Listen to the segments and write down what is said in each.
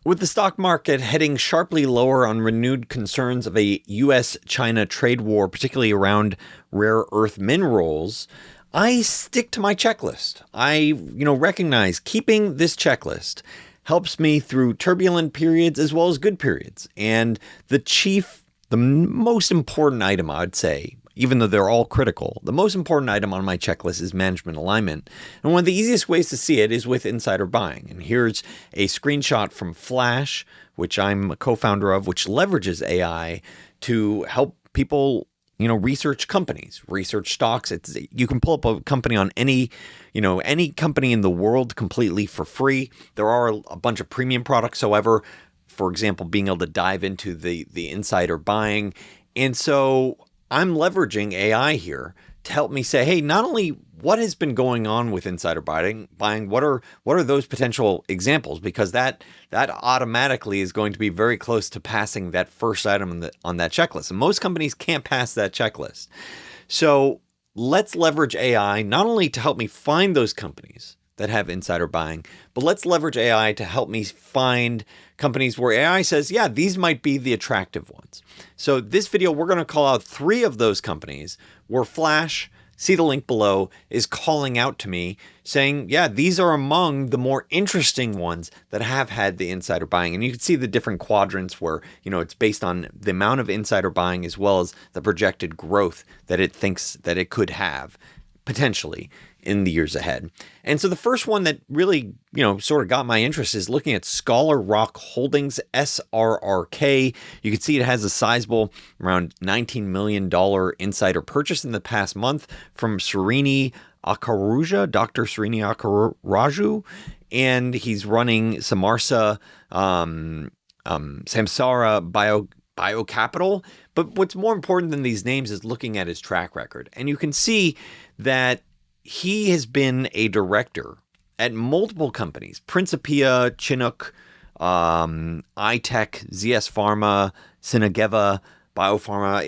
With the stock market heading sharply lower on renewed concerns of a US-China trade war, particularly around rare earth minerals, I stick to my checklist. I, recognize keeping this checklist helps me through turbulent periods as well as good periods. And the most important item, I'd say, even though they're all critical, the most important item on my checklist is management alignment. And one of the easiest ways to see it is with insider buying. And here's a screenshot from Flash, which I'm a co-founder of, which leverages AI to help people, research companies, research stocks. You can pull up a company on any company in the world completely for free. There are a bunch of premium products, however, for example, being able to dive into the insider buying. And so I'm leveraging AI here to help me say, hey, not only what has been going on with insider buying, what are those potential examples? Because that automatically is going to be very close to passing that first item on that checklist. And most companies can't pass that checklist. So let's leverage AI not only to help me find those companies that have insider buying, but let's leverage AI to help me find companies where AI says, yeah, these might be the attractive ones. So this video, we're going to call out 3 of those companies where Flash, see the link below, is calling out to me saying, yeah, these are among the more interesting ones that have had the insider buying. And you can see the different quadrants where, it's based on the amount of insider buying as well as the projected growth that it thinks that it could have potentially in the years ahead. And so the first one that really, sort of got my interest is looking at Scholar Rock Holdings, SRRK. You can see it has a sizable around $19 million insider purchase in the past month from Srini Akkaruja, Dr. Srini Akkaraju, and he's running Samsara Bio Capital. But what's more important than these names is looking at his track record. And you can see that he has been a director at multiple companies: Principia, Chinook, iTech, ZS Pharma, Synageva, Biopharma.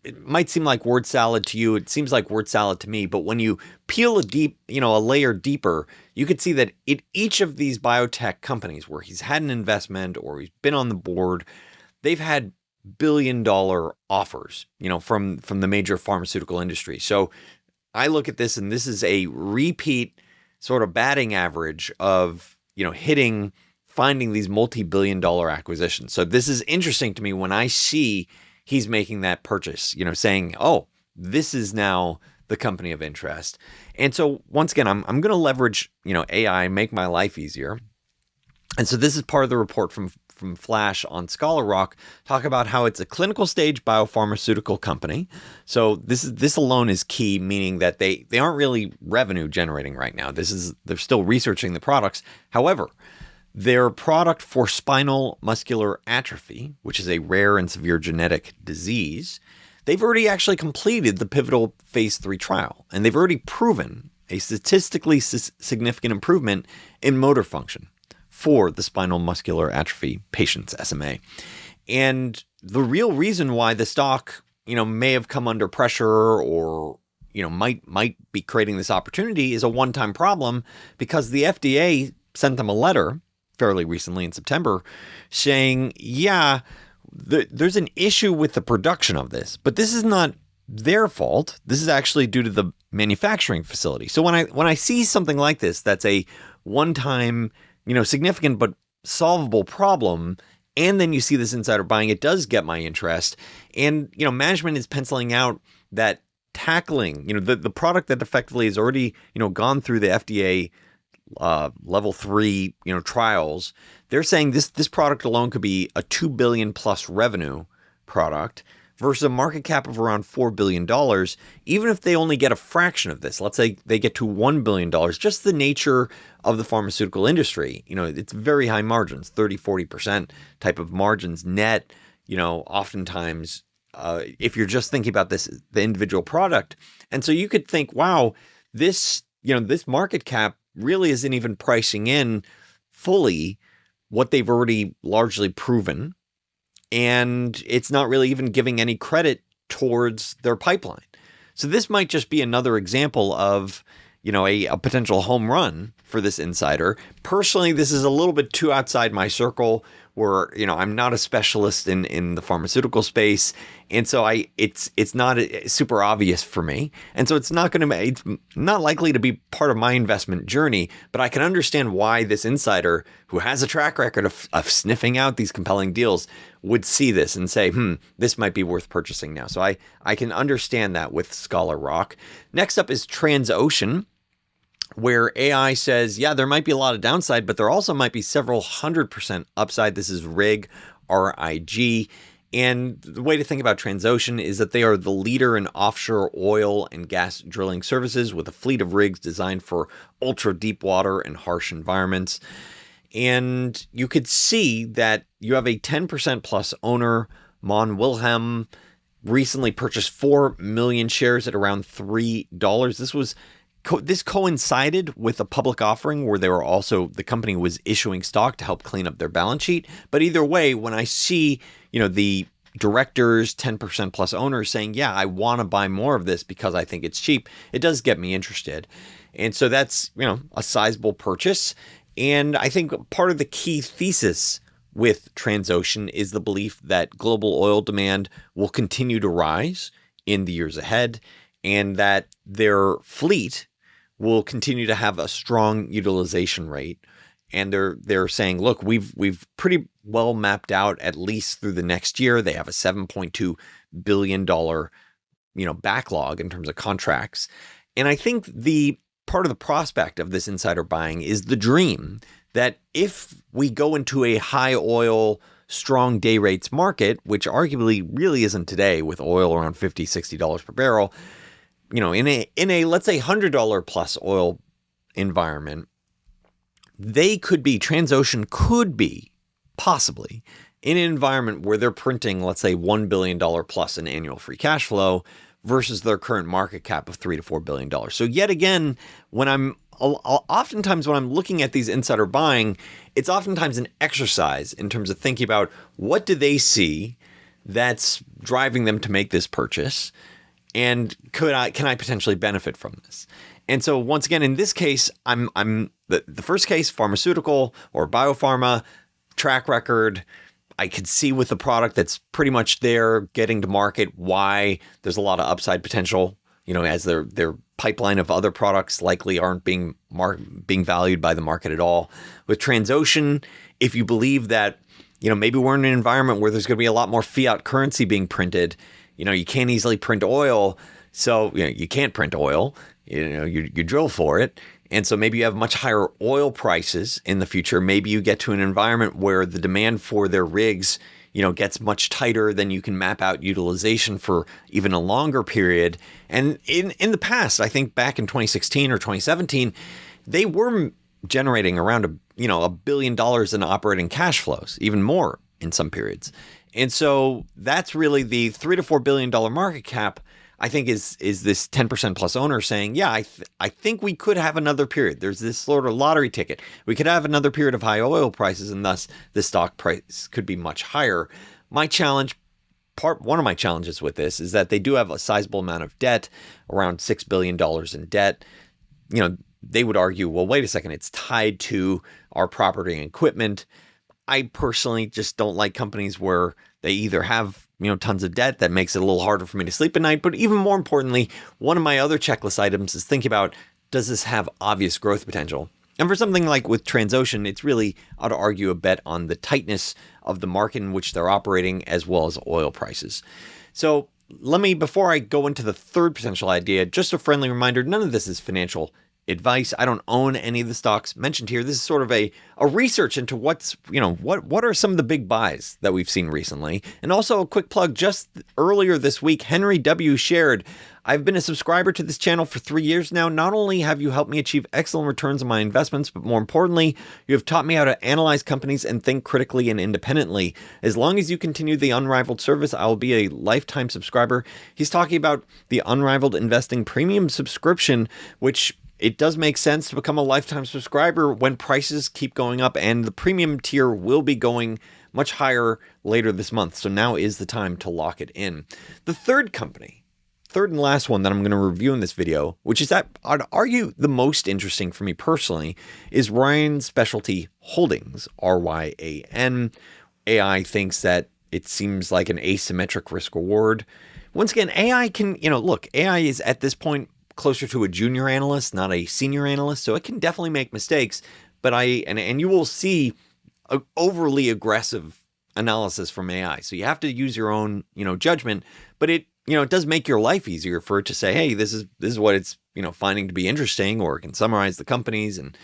It might seem like word salad to you. It seems like word salad to me. But when you peel a layer deeper, you could see that in each of these biotech companies where he's had an investment or he's been on the board, they've had billion-dollar offers, from the major pharmaceutical industry. So I look at this, and this is a repeat sort of batting average of, finding these multi-billion-dollar acquisitions. So this is interesting to me when I see he's making that purchase, saying, oh, this is now the company of interest. And so once again, I'm going to leverage, AI, make my life easier. And so this is part of the report from Flash on Scholar Rock, talk about how it's a clinical stage biopharmaceutical company. So this alone is key, meaning that they aren't really revenue generating right now. They're still researching the products. However, their product for spinal muscular atrophy, which is a rare and severe genetic disease, they've already actually completed the pivotal phase 3 trial, and they've already proven a statistically significant improvement in motor function for the spinal muscular atrophy patients, SMA. And the real reason why the stock, may have come under pressure or, might be creating this opportunity is a one-time problem, because the FDA sent them a letter fairly recently in September saying, yeah, there's an issue with the production of this, but this is not their fault. This is actually due to the manufacturing facility. So when I see something like this, that's a one-time, significant but solvable problem, and then you see this insider buying, it does get my interest. And, management is penciling out that tackling, the product that effectively has already, gone through the FDA level 3, trials. They're saying this product alone could be a $2 billion plus revenue product versus a market cap of around $4 billion, even if they only get a fraction of this. Let's say they get to $1 billion, just the nature of the pharmaceutical industry. It's very high margins, 30-40% type of margins net, oftentimes, if you're just thinking about the individual product. And so you could think, wow, this market cap really isn't even pricing in fully what they've already largely proven. And it's not really even giving any credit towards their pipeline. So this might just be another example of, a potential home run for this insider personally, this is a little bit too outside my circle where, I'm not a specialist in the pharmaceutical space. And so it's not super obvious for me. And so it's not likely to be part of my investment journey, but I can understand why this insider who has a track record of sniffing out these compelling deals would see this and say, this might be worth purchasing now. So I can understand that with Scholar Rock. Next up is Transocean, where AI says, yeah, there might be a lot of downside, but there also might be several 100% upside. This is RIG, RIG. And the way to think about Transocean is that they are the leader in offshore oil and gas drilling services with a fleet of rigs designed for ultra deep water and harsh environments. And you could see that you have a 10% plus owner, Mon Wilhelm, recently purchased 4 million shares at around $3. This coincided with a public offering where the company was issuing stock to help clean up their balance sheet. But either way, when I see, the directors, 10% plus owners saying, yeah, I want to buy more of this because I think it's cheap, it does get me interested. And so that's, a sizable purchase. And I think part of the key thesis with Transocean is the belief that global oil demand will continue to rise in the years ahead and that their fleet will continue to have a strong utilization rate. And they're saying, look, we've pretty well mapped out at least through the next year. They have a $7.2 billion, backlog in terms of contracts. And I think the part of the prospect of this insider buying is the dream that if we go into a high oil, strong day rates market, which arguably really isn't today with oil around $50, $60 per barrel, in a let's say $100 plus oil environment, Transocean could be possibly in an environment where they're printing, let's say, $1 billion plus in annual free cash flow versus their current market cap of $3 to $4 billion. So yet again, oftentimes when I'm looking at these insider buying, it's oftentimes an exercise in terms of thinking about what do they see that's driving them to make this purchase. And can I potentially benefit from this? And so once again, in this case, I'm the first case, pharmaceutical or biopharma track record. I could see with the product that's pretty much there getting to market why there's a lot of upside potential, as their pipeline of other products likely aren't being valued by the market at all. With Transocean, if you believe that, maybe we're in an environment where there's going to be a lot more fiat currency being printed. You can't easily print oil. So, you can't print oil, you drill for it. And so maybe you have much higher oil prices in the future. Maybe you get to an environment where the demand for their rigs, gets much tighter than you can map out utilization for even a longer period. And in the past, I think back in 2016 or 2017, they were generating around $1 billion in operating cash flows, even more in some periods. And so that's really the $3 to $4 billion market cap, I think, is this 10% plus owner saying, yeah, I think we could have another period. There's this sort of lottery ticket. We could have another period of high oil prices, and thus the stock price could be much higher. One of my challenges with this is that they do have a sizable amount of debt, around $6 billion in debt. They would argue, well, wait a second, it's tied to our property and equipment. I personally just don't like companies where they either have, tons of debt that makes it a little harder for me to sleep at night. But even more importantly, one of my other checklist items is thinking about, does this have obvious growth potential? And for something like with Transocean, it's really, I'd argue, a bet on the tightness of the market in which they're operating as well as oil prices. So before I go into the third potential idea, just a friendly reminder, none of this is financial advice. I don't own any of the stocks mentioned here. This is sort of a research into what are some of the big buys that we've seen recently. And also a quick plug, just earlier this week, Henry W. shared, I've been a subscriber to this channel for 3 years now. Not only have you helped me achieve excellent returns on my investments, but more importantly, you have taught me how to analyze companies and think critically and independently. As long as you continue the Unrivaled service, I will be a lifetime subscriber. He's talking about the Unrivaled Investing Premium subscription, which it does make sense to become a lifetime subscriber when prices keep going up, and the premium tier will be going much higher later this month. So now is the time to lock it in. The third third and last one that I'm going to review in this video, which is that I'd argue the most interesting for me personally, is Ryan Specialty Holdings, RYAN. AI thinks that it seems like an asymmetric risk reward. Once again, AI can, look, AI is at this point closer to a junior analyst, not a senior analyst, so it can definitely make mistakes. But and you will see a overly aggressive analysis from AI. So you have to use your own, judgment, but it does make your life easier for it to say, hey, this is what it's, finding to be interesting, or it can summarize the companies. And,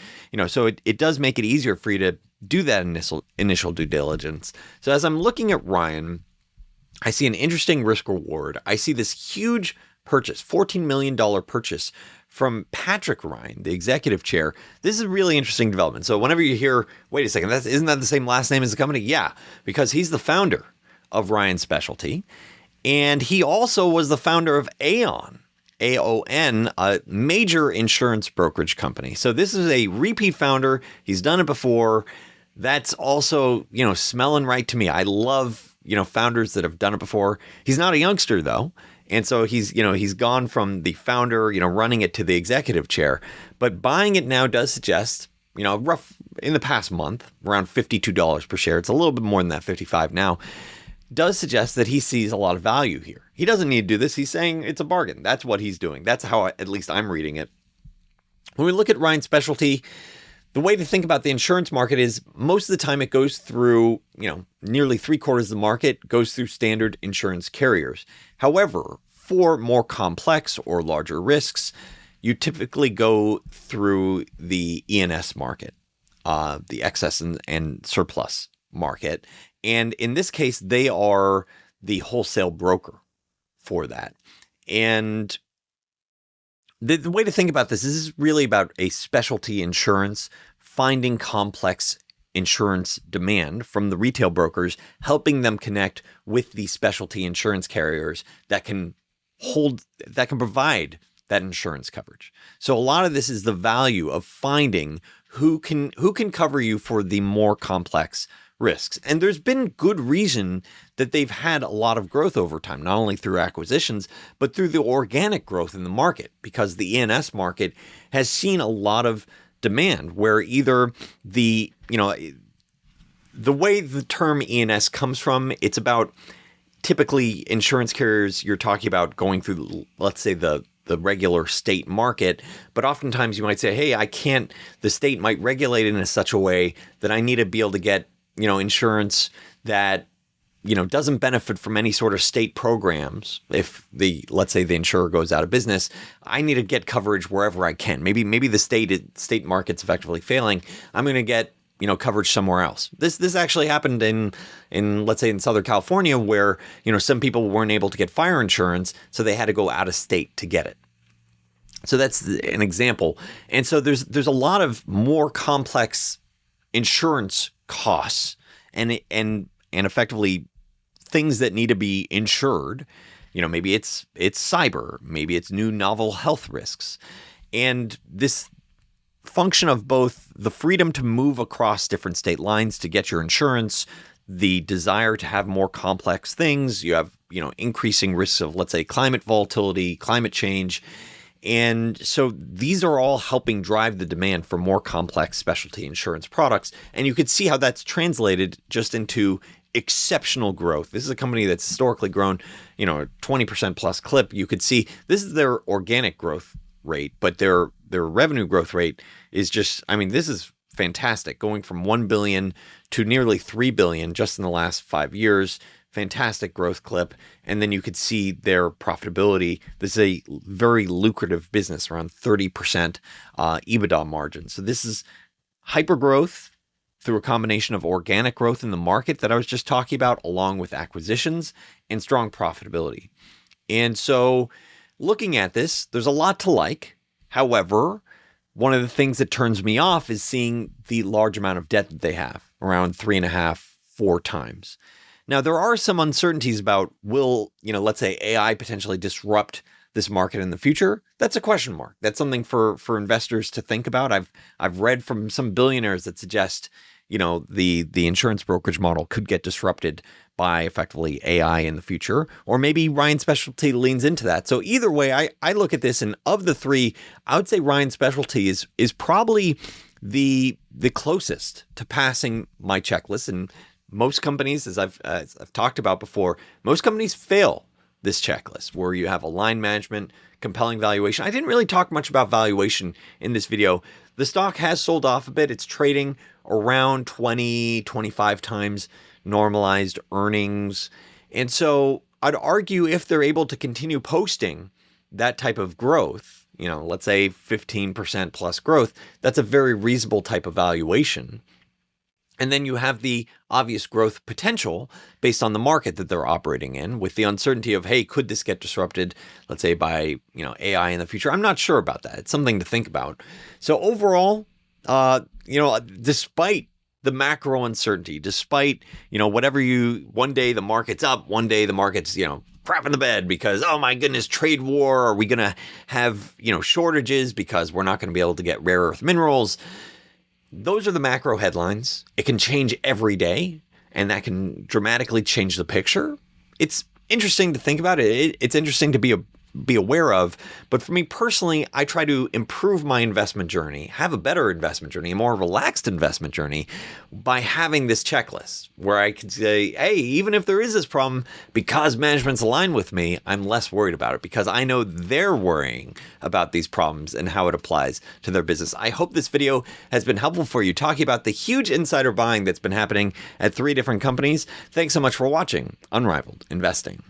so it does make it easier for you to do that initial due diligence. So as I'm looking at Ryan, I see an interesting risk reward. I see this huge purchase, $14 million purchase from Patrick Ryan, the executive chair. This is a really interesting development. So whenever you hear, wait a second, isn't that the same last name as the company? Yeah, because he's the founder of Ryan Specialty. And he also was the founder of Aon, AON, a major insurance brokerage company. So this is a repeat founder. He's done it before. That's also, smelling right to me. I love, founders that have done it before. He's not a youngster though. And so he's gone from the founder, running it, to the executive chair. But buying it now does suggest, rough in the past month, around $52 per share. It's a little bit more than that, 55 now. Does suggest that he sees a lot of value here. He doesn't need to do this. He's saying it's a bargain. That's what he's doing. That's how at least I'm reading it. When we look at Ryan Specialty, the way to think about the insurance market is most of the time it goes through, nearly 3/4 of the market goes through standard insurance carriers. However, for more complex or larger risks, you typically go through the E&S market, the excess and surplus market. And in this case, they are the wholesale broker for that. And the way to think about this is really about a specialty insurance, finding complex insurance demand from the retail brokers, helping them connect with the specialty insurance carriers that can provide that insurance coverage. So a lot of this is the value of finding who can cover you for the more complex risks. And there's been good reason that they've had a lot of growth over time, not only through acquisitions, but through the organic growth in the market, because the E&S market has seen a lot of demand where either the way the term E&S comes from, it's about typically insurance carriers, you're talking about going through, let's say, the regular state market, but oftentimes you might say, hey, the state might regulate it in such a way that I need to be able to get insurance that, doesn't benefit from any sort of state programs. If let's say the insurer goes out of business, I need to get coverage wherever I can. Maybe the state market's effectively failing. I'm going to get, coverage somewhere else. This actually happened in let's say in Southern California, where, some people weren't able to get fire insurance, so they had to go out of state to get it. So that's an example. And so there's a lot of more complex insurance costs and effectively things that need to be insured. Maybe it's cyber, maybe it's new novel health risks. And this function of both the freedom to move across different state lines to get your insurance, the desire to have more complex things, you have, increasing risks of, let's say, climate volatility, climate change. And so these are all helping drive the demand for more complex specialty insurance products. And you could see how that's translated just into exceptional growth. This is a company that's historically grown, 20% plus clip. You could see this is their organic growth rate, but their revenue growth rate is just, this is fantastic, going from 1 billion to nearly 3 billion just in the last 5 years. Fantastic growth clip. And then you could see their profitability. This is a very lucrative business, around 30% EBITDA margin. So this is hyper growth through a combination of organic growth in the market that I was just talking about, along with acquisitions and strong profitability. And so looking at this, there's a lot to like. However, one of the things that turns me off is seeing the large amount of debt that they have, around 3.5-4 times. Now, there are some uncertainties about will, let's say AI potentially disrupt this market in the future. That's a question mark. That's something for investors to think about. I've read from some billionaires that suggest, the insurance brokerage model could get disrupted by effectively AI in the future, or maybe Ryan Specialty leans into that. So either way, I look at this, and of the three, I would say Ryan Specialty is probably the closest to passing my checklist. And most companies, as I've talked about before, most companies fail this checklist where you have aligned management, compelling valuation. I didn't really talk much about valuation in this video. The stock has sold off a bit. It's trading around 20, 25 times normalized earnings. And so I'd argue if they're able to continue posting that type of growth, let's say 15% plus growth, that's a very reasonable type of valuation. And then you have the obvious growth potential based on the market that they're operating in, with the uncertainty of, hey, could this get disrupted, let's say by, AI in the future? I'm not sure about that. It's something to think about. So overall, despite the macro uncertainty, despite, one day the market's up, one day the market's, crap in the bed because, oh my goodness, trade war, are we going to have, shortages because we're not going to be able to get rare earth minerals? Those are the macro headlines. It can change every day, and that can dramatically change the picture. It's interesting to think about it. It's interesting to be aware of. But for me personally, I try to improve my investment journey, have a better investment journey, a more relaxed investment journey by having this checklist where I can say, hey, even if there is this problem, because management's aligned with me, I'm less worried about it because I know they're worrying about these problems and how it applies to their business. I hope this video has been helpful for you, talking about the huge insider buying that's been happening at 3 different companies. Thanks so much for watching Unrivaled Investing.